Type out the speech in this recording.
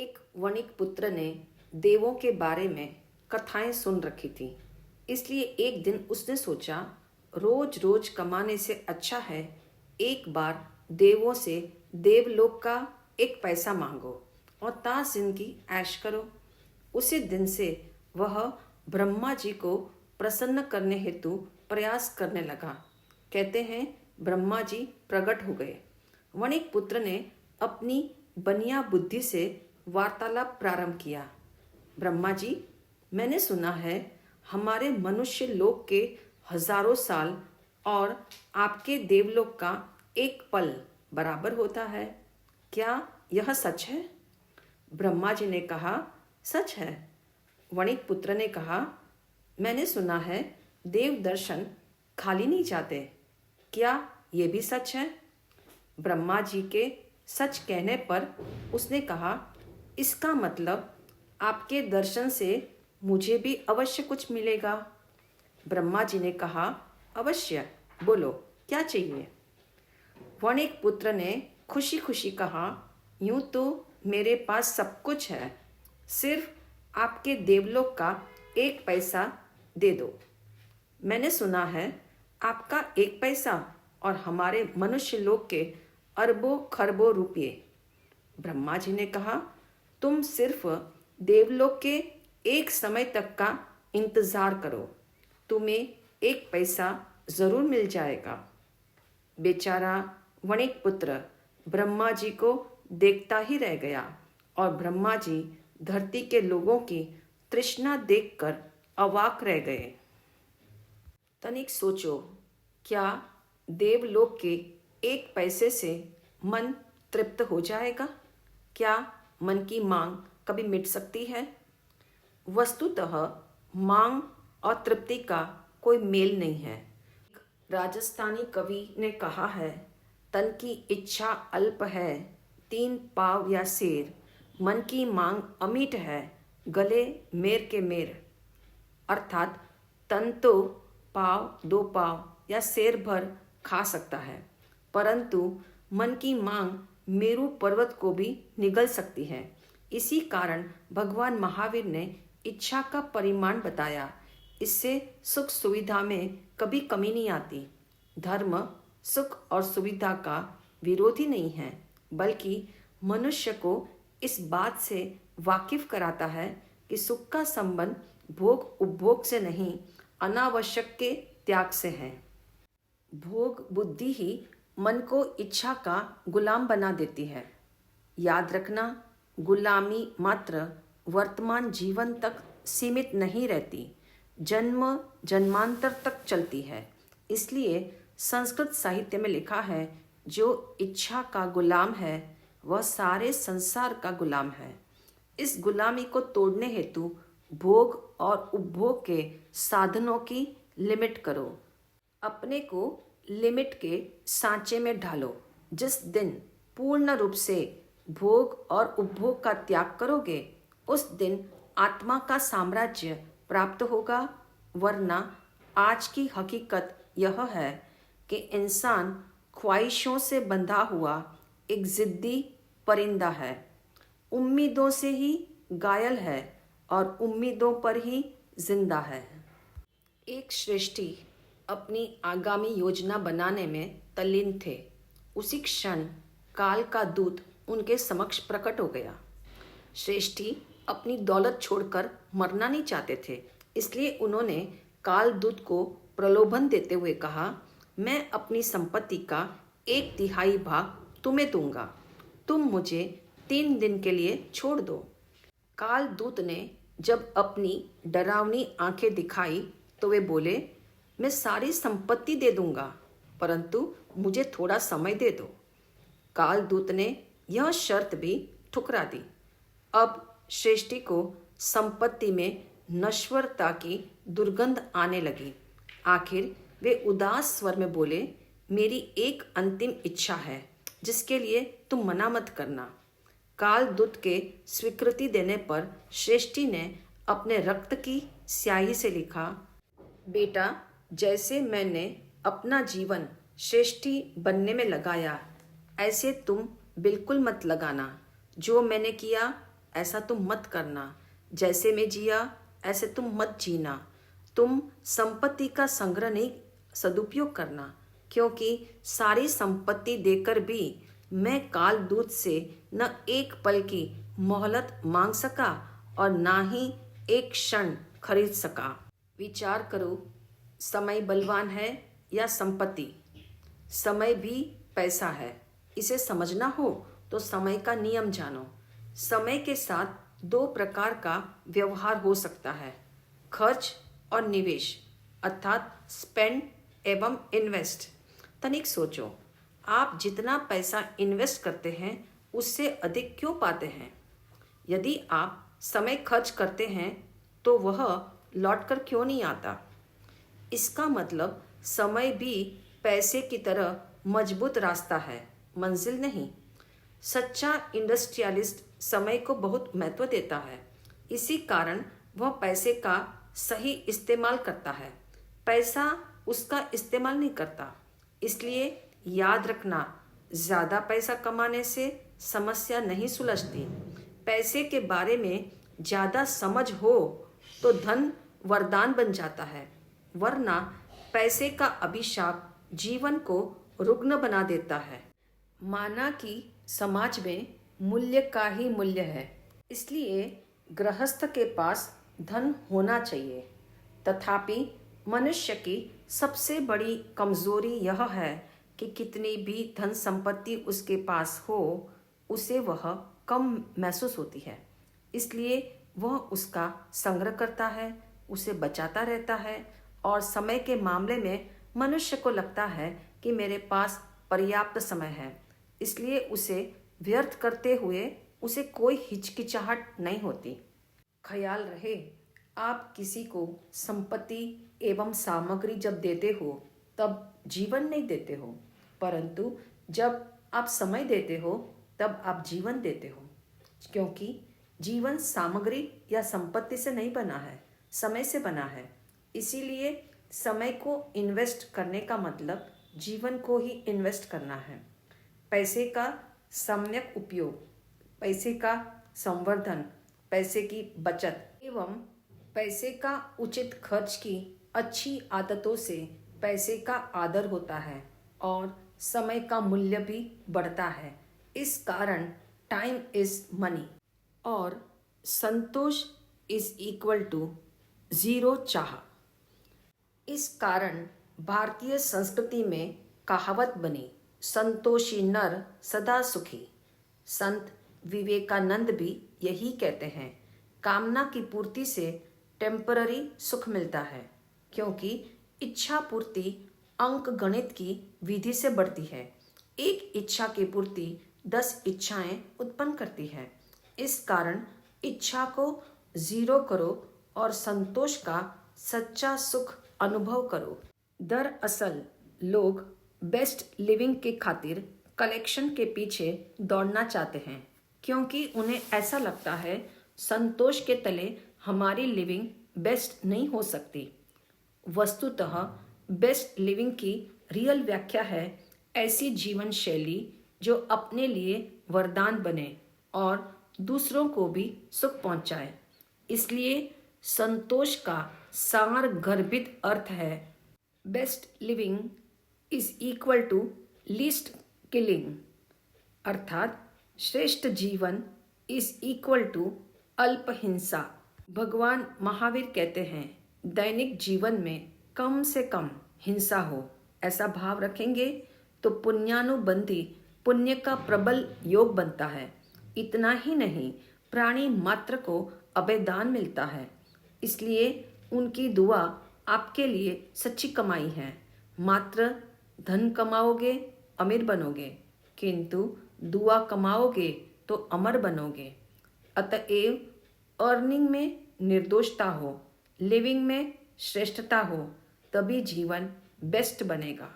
एक वणिक पुत्र ने देवों के बारे में कथाएं सुन रखी थी। इसलिए एक दिन उसने सोचा, रोज रोज कमाने से अच्छा है एक बार देवों से देवलोक का एक पैसा मांगो और ताज जिंदगी ऐश करो। उसी दिन से वह ब्रह्मा जी को प्रसन्न करने हेतु प्रयास करने लगा। कहते हैं ब्रह्मा जी प्रकट हो गए। वणिक पुत्र ने अपनी बनिया बुद्धि से वार्तालाप प्रारंभ किया। ब्रह्मा जी, मैंने सुना है हमारे मनुष्य लोक के हजारों साल और आपके देवलोक का एक पल बराबर होता है। क्या यह सच है? ब्रह्मा जी ने कहा, सच है। वणिक पुत्र ने कहा, मैंने सुना है देव दर्शन खाली नहीं जाते। क्या ये भी सच है? ब्रह्मा जी के सच कहने पर उसने कहा, इसका मतलब आपके दर्शन से मुझे भी अवश्य कुछ मिलेगा। ब्रह्मा जी ने कहा, अवश्य, बोलो क्या चाहिए? वणिक पुत्र ने खुशी खुशी कहा, यूं तो मेरे पास सब कुछ है, सिर्फ आपके देवलोक का एक पैसा दे दो। मैंने सुना है आपका एक पैसा और हमारे मनुष्य लोक के अरबों खरबों रुपये। ब्रह्मा जी ने कहा, तुम सिर्फ देवलोक के एक समय तक का इंतजार करो, तुम्हें एक पैसा जरूर मिल जाएगा। बेचारा वणिक पुत्र ब्रह्मा जी को देखता ही रह गया और ब्रह्मा जी धरती के लोगों की तृष्णा देखकर अवाक रह गए। तनिक सोचो, क्या देवलोक के एक पैसे से मन तृप्त हो जाएगा? क्या मन की मांग कभी मिट सकती है? वस्तुतः मांग और तृप्ति का कोई मेल नहीं है। राजस्थानी कवि ने कहा है, तन की इच्छा अल्प है, 3 पाव या सेर, मन की मांग अमीट है, गले मेर के मेर। अर्थात तन तो पाव 2 पाव या सेर भर खा सकता है, परंतु मन की मांग मेरू पर्वत को भी निगल सकती है। इसी कारण भगवान महावीर ने इच्छा का परिमाण बताया। इससे सुख सुविधा में कभी कमी नहीं आती। धर्म सुख और सुविधा का विरोधी नहीं है, बल्कि मनुष्य को इस बात से वाकिफ कराता है कि सुख का संबंध भोग उपभोग से नहीं, अनावश्यक के त्याग से है। भोग बुद्धि ही मन को इच्छा का गुलाम बना देती है। याद रखना, गुलामी मात्र वर्तमान जीवन तक सीमित नहीं रहती, जन्म जन्मांतर तक चलती है। इसलिए संस्कृत साहित्य में लिखा है, जो इच्छा का गुलाम है वह सारे संसार का गुलाम है। इस गुलामी को तोड़ने हेतु भोग और उपभोग के साधनों की लिमिट करो। अपने को लिमिट के सांचे में ढालो। जिस दिन पूर्ण रूप से भोग और उपभोग का त्याग करोगे, उस दिन आत्मा का साम्राज्य प्राप्त होगा। वरना आज की हकीकत यह है कि इंसान ख्वाहिशों से बंधा हुआ एक जिद्दी परिंदा है, उम्मीदों से ही घायल है और उम्मीदों पर ही जिंदा है। एक श्रेष्ठी अपनी आगामी योजना बनाने में तल्लीन थे। उसी क्षण काल का दूत उनके समक्ष प्रकट हो गया। श्रेष्ठी अपनी दौलत छोड़कर मरना नहीं चाहते थे, इसलिए उन्होंने काल दूत को प्रलोभन देते हुए कहा, मैं अपनी संपत्ति का 1/3 भाग तुम्हें दूंगा, तुम मुझे 3 दिन के लिए छोड़ दो। काल दूत ने जब अपनी डरावनी आंखें दिखाई तो वे बोले, मैं सारी संपत्ति दे दूंगा, परंतु मुझे थोड़ा समय दे दो। काल दूत ने यह शर्त भी ठुकरा दी। अब श्रेष्ठी को संपत्ति में नश्वरता की दुर्गंध आने लगी। आखिर वे उदास स्वर में बोले, मेरी एक अंतिम इच्छा है जिसके लिए तुम मना मत करना। काल दूत के स्वीकृति देने पर श्रेष्ठी ने अपने रक्त की स्याही से लिखा, बेटा, जैसे मैंने अपना जीवन श्रेष्ठी बनने में लगाया, ऐसे तुम बिल्कुल मत लगाना। जो मैंने किया ऐसा तुम मत करना, जैसे मैं जिया ऐसे तुम मत जीना। तुम संपत्ति का संग्रह नहीं सदुपयोग करना, क्योंकि सारी संपत्ति देकर भी मैं काल दूत से न एक पल की मोहलत मांग सका और ना ही एक क्षण खरीद सका। विचार करो, समय बलवान है या संपत्ति? समय भी पैसा है। इसे समझना हो तो समय का नियम जानो। समय के साथ दो प्रकार का व्यवहार हो सकता है, खर्च और निवेश, अर्थात स्पेंड एवं इन्वेस्ट। तनिक सोचो, आप जितना पैसा इन्वेस्ट करते हैं उससे अधिक क्यों पाते हैं? यदि आप समय खर्च करते हैं तो वह लौटकर क्यों नहीं आता? इसका मतलब समय भी पैसे की तरह मजबूत रास्ता है, मंजिल नहीं। सच्चा इंडस्ट्रियलिस्ट समय को बहुत महत्व देता है। इसी कारण वह पैसे का सही इस्तेमाल करता है, पैसा उसका इस्तेमाल नहीं करता। इसलिए याद रखना, ज़्यादा पैसा कमाने से समस्या नहीं सुलझती। पैसे के बारे में ज़्यादा समझ हो तो धन वरदान बन जाता है, वरना पैसे का अभिशाप जीवन को रुग्ण बना देता है। माना कि समाज में मूल्य का ही मूल्य है, इसलिए गृहस्थ के पास धन होना चाहिए। तथापि मनुष्य की सबसे बड़ी कमजोरी यह है कि कितनी भी धन संपत्ति उसके पास हो, उसे वह कम महसूस होती है। इसलिए वह उसका संग्रह करता है, उसे बचाता रहता है और समय के मामले में मनुष्य को लगता है कि मेरे पास पर्याप्त समय है, इसलिए उसे व्यर्थ करते हुए उसे कोई हिचकिचाहट नहीं होती। ख्याल रहे, आप किसी को संपत्ति एवं सामग्री जब देते हो तब जीवन नहीं देते हो, परंतु जब आप समय देते हो तब आप जीवन देते हो। क्योंकि जीवन सामग्री या संपत्ति से नहीं बना है, समय से बना है। इसीलिए समय को इन्वेस्ट करने का मतलब जीवन को ही इन्वेस्ट करना है। पैसे का सम्यक उपयोग, पैसे का संवर्धन, पैसे की बचत एवं पैसे का उचित खर्च की अच्छी आदतों से पैसे का आदर होता है और समय का मूल्य भी बढ़ता है। इस कारण टाइम इज मनी और संतोष इज इक्वल टू जीरो चाह। इस कारण भारतीय संस्कृति में कहावत बनी, संतोषी नर सदा सुखी। संत विवेकानंद भी यही कहते हैं। कामना की पूर्ति से टेम्पररी सुख मिलता है, क्योंकि इच्छा पूर्ति अंक गणित की विधि से बढ़ती है। एक इच्छा की पूर्ति 10 इच्छाएं उत्पन्न करती है। इस कारण इच्छा को जीरो करो और संतोष का सच्चा सुख अनुभव करो। दरअसल लोग बेस्ट लिविंग के खातिर कलेक्शन के पीछे दौड़ना चाहते हैं, क्योंकि उन्हें ऐसा लगता है संतोष के तले हमारी लिविंग बेस्ट नहीं हो सकती। वस्तुतः बेस्ट लिविंग की रियल व्याख्या है ऐसी जीवन शैली जो अपने लिए वरदान बने और दूसरों को भी सुख पहुंचाए। इसलिए संतोष का सार गर्भित अर्थ है, best living is equal to least killing, अर्थात श्रेष्ठ जीवन इज इक्वल टू अल्प हिंसा। भगवान महावीर कहते हैं, दैनिक जीवन में कम से कम हिंसा हो, ऐसा भाव रखेंगे तो पुण्यानुबंधी पुण्य का प्रबल योग बनता है। इतना ही नहीं, प्राणी मात्र को अभयदान मिलता है। इसलिए उनकी दुआ आपके लिए सच्ची कमाई है। मात्र धन कमाओगे अमीर बनोगे, किंतु दुआ कमाओगे तो अमर बनोगे। अतएव अर्निंग में निर्दोषता हो, लिविंग में श्रेष्ठता हो, तभी जीवन बेस्ट बनेगा।